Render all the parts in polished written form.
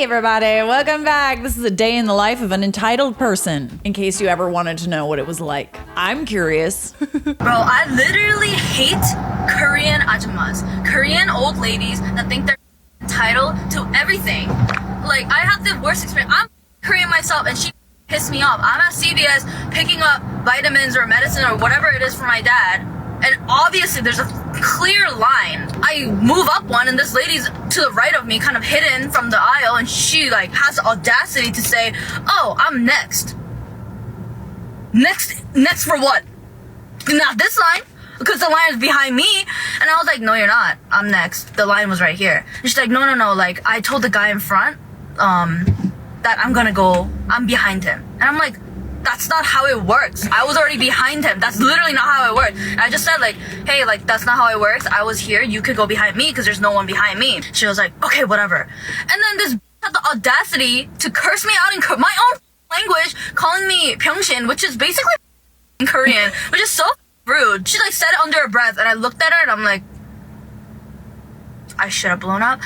everybody, welcome back. This is a day in the life of an entitled person, in case you ever wanted to know what it was like. I'm curious. Bro, I literally hate Korean ajumas, Korean old ladies that think they're entitled to everything. Like, I have the worst experience. I'm Korean myself and she pissed me off. I'm at CVS picking up vitamins or medicine or whatever it is for my dad. And obviously there's a clear line. I move up one and this lady's to the right of me, kind of hidden from the aisle, and she like has the audacity to say, "Oh, I'm next." Next for what? Not this line, because the line is behind me. And I was like, "No, you're not. I'm next. The line was right here." And she's like, No. Like, I told the guy in front, that I'm behind him. And I'm like, that's not how it works. I was already behind him. That's literally not how it works. And I just said like, hey, like, that's not how it works. I was here. You could go behind me because there's no one behind me. She was like, okay, whatever. And then this had the audacity to curse me out in my own language, calling me Pyeongsin, which is basically in Korean, which is so rude. She like said it under her breath, and I looked at her and I'm like, I should have blown up.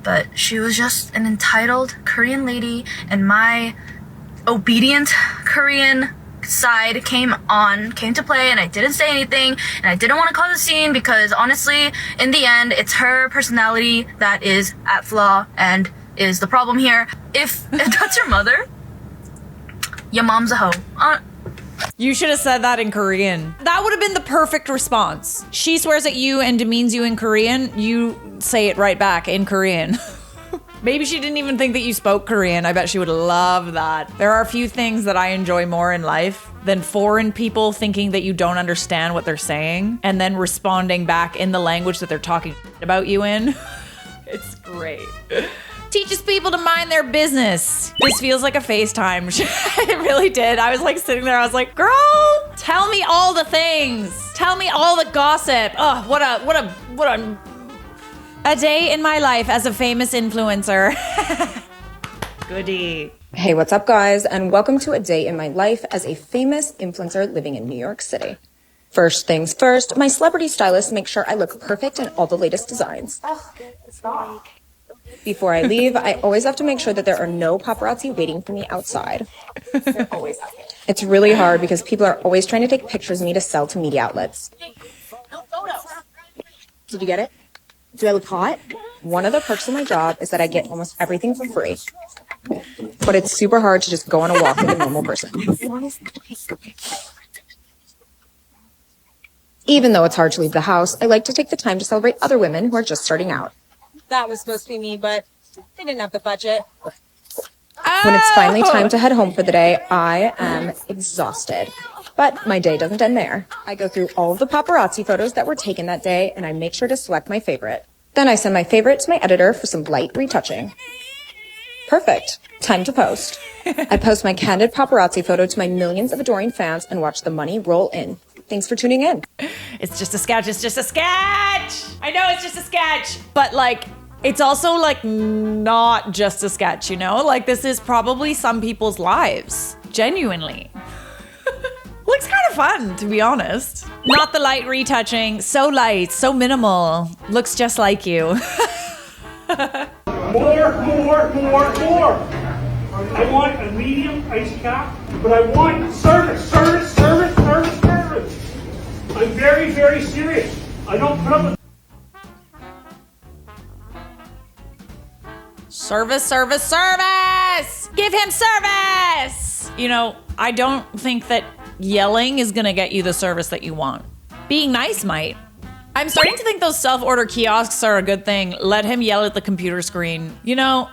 But she was just an entitled Korean lady, and my obedient Korean side came to play, and I didn't say anything, and I didn't want to cause a scene because honestly, in the end, it's her personality that is at flaw and is the problem here. If that's your mother, your mom's a hoe. You should have said that in Korean. That would have been the perfect response. She swears at you and demeans you in Korean, you say it right back in Korean. Maybe she didn't even think that you spoke Korean. I bet she would love that. There are a few things that I enjoy more in life than foreign people thinking that you don't understand what they're saying and then responding back in the language that they're talking about you in. It's great. Teaches people to mind their business. This feels like a FaceTime. It really did. I was like sitting there, I was like, girl, tell me all the things. Tell me all the gossip. Oh, what a day in my life as a famous influencer. Goodie. Hey, what's up, guys? And welcome to a day in my life as a famous influencer living in New York City. First things first, my celebrity stylists make sure I look perfect in all the latest designs. Before I leave, I always have to make sure that there are no paparazzi waiting for me outside. They're always out here. It's really hard because people are always trying to take pictures of me to sell to media outlets. Did you get it? Do I look hot? One of the perks of my job is that I get almost everything for free. But it's super hard to just go on a walk like a normal person. Even though it's hard to leave the house, I like to take the time to celebrate other women who are just starting out. That was supposed to be me, but they didn't have the budget. When it's finally time to head home for the day, I am exhausted. But my day doesn't end there. I go through all of the paparazzi photos that were taken that day, and I make sure to select my favorite. Then I send my favorite to my editor for some light retouching. Perfect. Time to post. I post my candid paparazzi photo to my millions of adoring fans and watch the money roll in. Thanks for tuning in. It's just a sketch. It's just a sketch. I know it's just a sketch. But like, it's also like not just a sketch, you know? Like, this is probably some people's lives. Genuinely. Looks kind of fun, to be honest. Not the light retouching. So light, so minimal. Looks just like you. More. I want a medium ice cap, but I want service. I'm very, very serious. I don't put up with Service! Give him service! You know, I don't think that yelling is gonna get you the service that you want. Being nice might. I'm starting to think those self-order kiosks are a good thing. Let him yell at the computer screen. You know,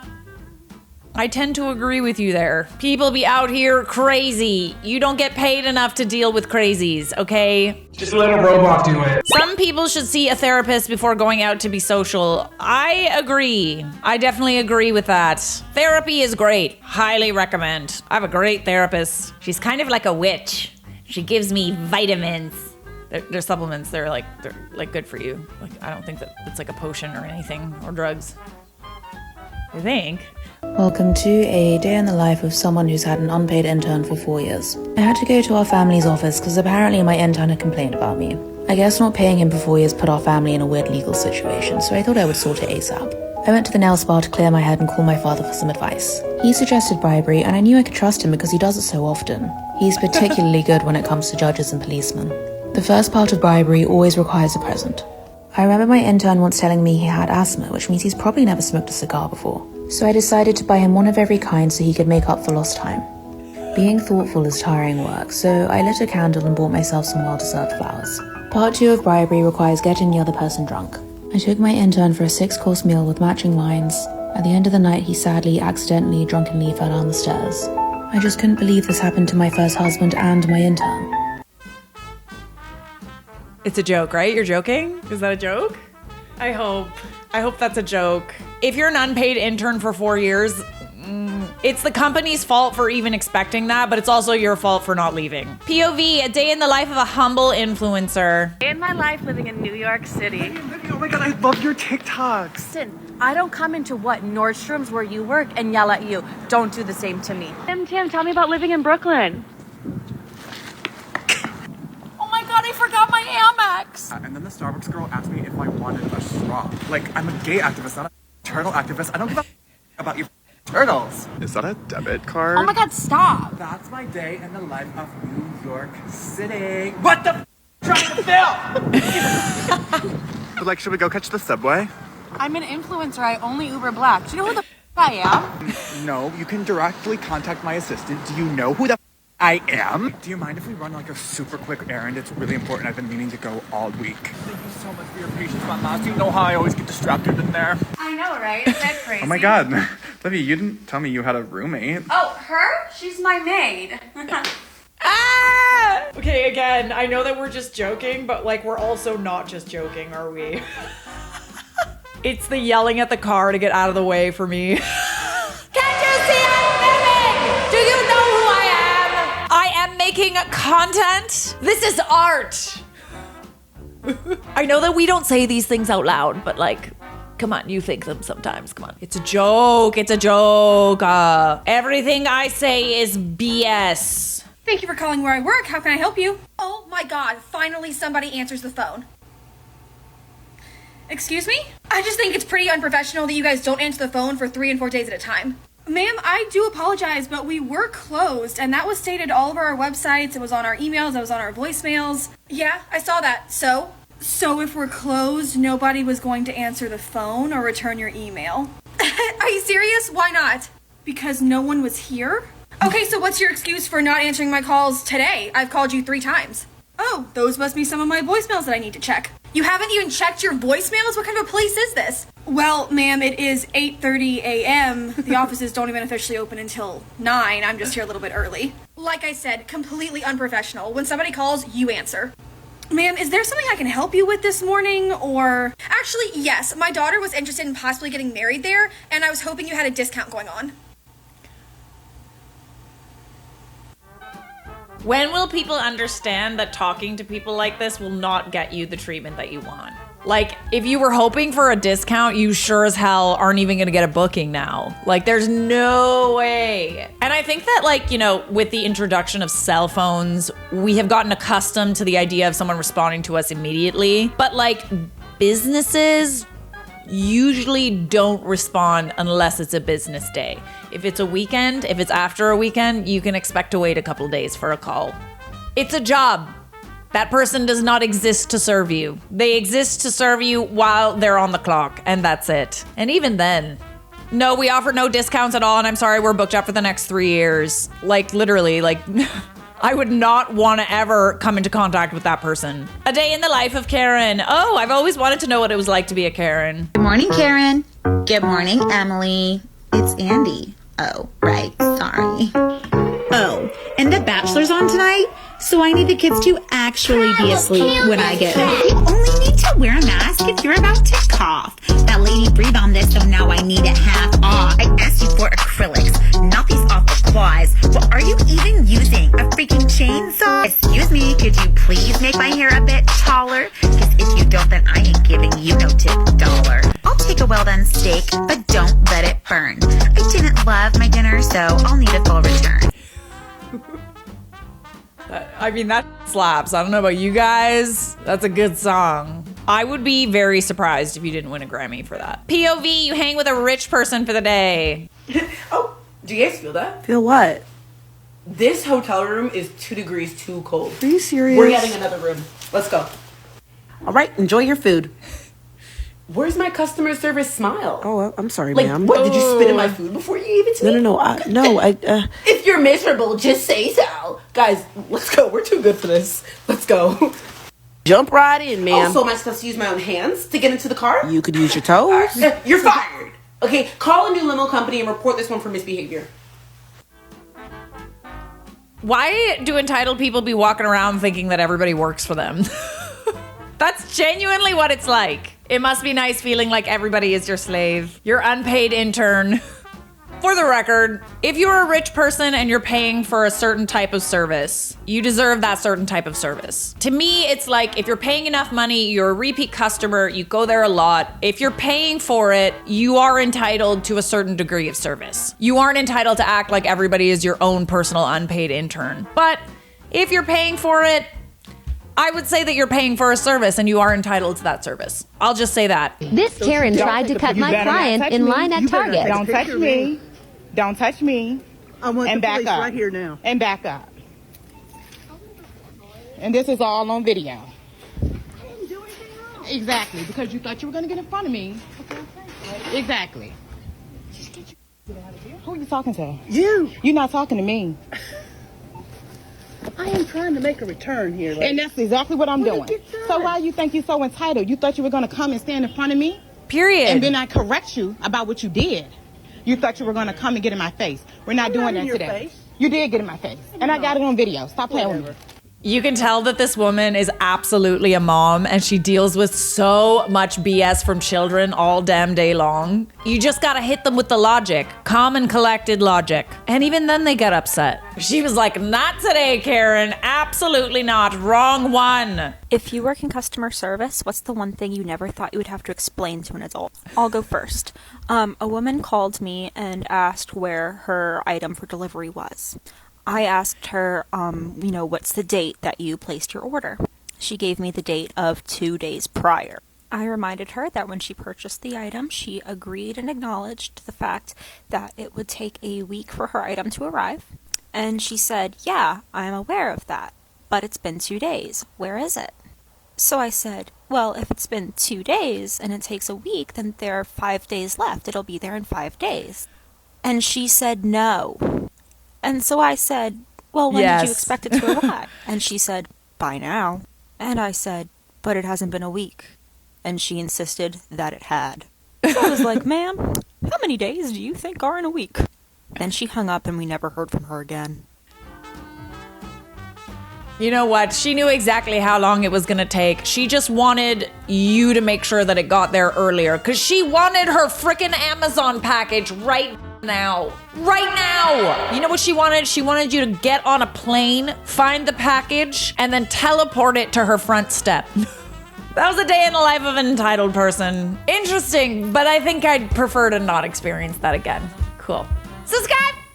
I tend to agree with you there. People be out here crazy. You don't get paid enough to deal with crazies, okay? Just let a robot do it. Some people should see a therapist before going out to be social. I agree. I definitely agree with that. Therapy is great. Highly recommend. I have a great therapist. She's kind of like a witch. She gives me vitamins. They're supplements. They're like good for you. Like, I don't think that it's like a potion or anything or drugs. I think. Welcome to a day in the life of someone who's had an unpaid intern for 4 years. I had to go to our family's office because apparently my intern had complained about me. I guess not paying him for 4 years put our family in a weird legal situation, so I thought I would sort it ASAP. I went to the nail spa to clear my head and call my father for some advice. He suggested bribery, and I knew I could trust him because he does it so often. He's particularly good when it comes to judges and policemen. The first part of bribery always requires a present. I remember my intern once telling me he had asthma, which means he's probably never smoked a cigar before. So I decided to buy him one of every kind so he could make up for lost time. Being thoughtful is tiring work, so I lit a candle and bought myself some well-deserved flowers. Part 2 of bribery requires getting the other person drunk. I took my intern for a 6-course meal with matching wines. At the end of the night, he sadly, accidentally, drunkenly fell down the stairs. I just couldn't believe this happened to my first husband and my intern. It's a joke, right? You're joking? Is that a joke? I hope that's a joke. If you're an unpaid intern for 4 years, it's the company's fault for even expecting that, but it's also your fault for not leaving. POV, a day in the life of a humble influencer. Day in my life living in New York City. Oh my god, I love your TikToks. Listen, I don't come into Nordstrom's where you work and yell at you. Don't do the same to me. Tim, tell me about living in Brooklyn. Oh my god, I forgot my Amex. And then the Starbucks girl asked me if I wanted a straw. Like, I'm a gay activist, not a turtle activist. I don't give a about you turtles. Is that a debit card? Oh my god, stop. That's my day in the life of New York City. What the trying to film? But like, should we go catch the subway? I'm an influencer. I only Uber Black. Do you know who the I am? No, you can directly contact my assistant. Do you know who the I am? Do you mind if we run like a super quick errand? It's really important. I've been meaning to go all week. Thank you so much for your patience, my last. You know how I always get distracted in there. I know, right? Isn't that crazy? Oh my god. Livy, you didn't tell me you had a roommate. Oh, her? She's my maid. Ah! Okay, again, I know that we're just joking, but like we're also not just joking, are we? It's the yelling at the car to get out of the way for me. Can't you see I'm filming? Do you know who I am? I am making content. This is art. I know that we don't say these things out loud, but like, come on, you think them sometimes. Come on. It's a joke. It's a joke. Everything I say is BS. Thank you for calling where I work. How can I help you? Oh my god, finally somebody answers the phone. Excuse me? I just think it's pretty unprofessional that you guys don't answer the phone for 3 and 4 days at a time. Ma'am, I do apologize, but we were closed, and that was stated all over our websites. It was on our emails, it was on our voicemails. Yeah, I saw that. So if we're closed, nobody was going to answer the phone or return your email? Are you serious? Why not? Because no one was here? Okay, so what's your excuse for not answering my calls today? I've called you 3 times. Oh, those must be some of my voicemails that I need to check. You haven't even checked your voicemails? What kind of a place is this? Well, ma'am, it is 8:30 a.m. The offices don't even officially open until 9. I'm just here a little bit early. Like I said, completely unprofessional. When somebody calls, you answer. Ma'am, is there something I can help you with this morning, or... Actually, yes, my daughter was interested in possibly getting married there, and I was hoping you had a discount going on. When will people understand that talking to people like this will not get you the treatment that you want? Like, if you were hoping for a discount, you sure as hell aren't even gonna get a booking now. Like, there's no way. And I think that, like, you know, with the introduction of cell phones, we have gotten accustomed to the idea of someone responding to us immediately. But, like, businesses usually don't respond unless it's a business day. If it's a weekend, if it's after a weekend, you can expect to wait a couple days for a call. It's a job. That person does not exist to serve you. They exist to serve you while they're on the clock, and that's it. And even then, no, we offer no discounts at all, and I'm sorry, we're booked up for the next 3 years. Like, literally, like... I would not want to ever come into contact with that person. A day in the life of Karen. Oh, I've always wanted to know what it was like to be a Karen. Good morning, Karen. Good morning, Emily. It's Andy. Oh, right. Sorry. Oh, and The Bachelor's on tonight? So I need the kids to actually be asleep when I get home. You only need to wear a mask if you're about to cough. That lady breathed on this, so now I need it half off. I asked you for acrylics, not these awful claws. What are you even using? A freaking chainsaw? Excuse me, could you please make my hair a bit taller? Because if you don't, then I ain't giving you no tip dollar. I'll take a well-done steak, but don't let it burn. I didn't love my dinner, so I'll need a full return. I mean, that slaps. I don't know about you guys. That's a good song. I would be very surprised if you didn't win a Grammy for that. POV, you hang with a rich person for the day. Oh, do you guys feel that? Feel what? This hotel room is 2 degrees too cold. Are you serious? We're getting another room. Let's go. All right, enjoy your food. Where's my customer service smile? Oh, I'm sorry, Like, ma'am. what, did you spit in my food before you gave it to me? No. If you're miserable, just say so. Guys, let's go. We're too good for this. Let's go. Jump right in, ma'am. Also, am I supposed to use my own hands to get into the car? You could use your toes. You're fired. Okay, call a new limo company and report this one for misbehavior. Why do entitled people be walking around thinking that everybody works for them? That's genuinely what it's like. It must be nice feeling like everybody is your slave, your unpaid intern. For the record, if you're a rich person and you're paying for a certain type of service, you deserve that certain type of service. To me, it's like if you're paying enough money, you're a repeat customer, you go there a lot. If you're paying for it, you are entitled to a certain degree of service. You aren't entitled to act like everybody is your own personal unpaid intern. But if you're paying for it, I would say that you're paying for a service and you are entitled to that service. I'll just say that. This Karen tried to cut my client in line at Target. Don't touch me. Don't touch me. I want and the back police up. right here now. And back up. And this is all on video. Exactly, because you thought you were going to get in front of me. Exactly. Who are you talking to? You. You're not talking to me. I am trying to make a return here. And that's exactly what I'm doing. So why you think you're so entitled? You thought you were going to come and stand in front of me? Period. And then I correct you about what you did. You thought you were going to come and get in my face. We're not doing that today. You did get in my face. And I got it on video. Stop playing with me. You can tell that this woman is absolutely a mom and she deals with so much BS from children all damn day long. You just gotta hit them with the logic, calm and collected logic. And even then they get upset. She was like, not today, Karen. Absolutely not. Wrong one. If you work in customer service, what's the one thing you never thought you would have to explain to an adult? I'll go first. A woman called me and asked where her item for delivery was. I asked her, what's the date that you placed your order? She gave me the date of 2 days prior. I reminded her that when she purchased the item, she agreed and acknowledged the fact that it would take a week for her item to arrive. And she said, yeah, I'm aware of that, but it's been 2 days. Where is it? So I said, well, if it's been 2 days and it takes a week, then there are 5 days left. It'll be there in 5 days. And she said no. And so I said, well, when did you expect it to arrive? And she said, by now. And I said, but it hasn't been a week. And she insisted that it had. So I was like, ma'am, how many days do you think are in a week? Then she hung up and we never heard from her again. You know what? She knew exactly how long it was going to take. She just wanted you to make sure that it got there earlier because she wanted her frickin' Amazon package right now. Right now! You know what she wanted? She wanted you to get on a plane, find the package, and then teleport it to her front step. That was a day in the life of an entitled person. Interesting, but I think I'd prefer to not experience that again. Cool. Subscribe!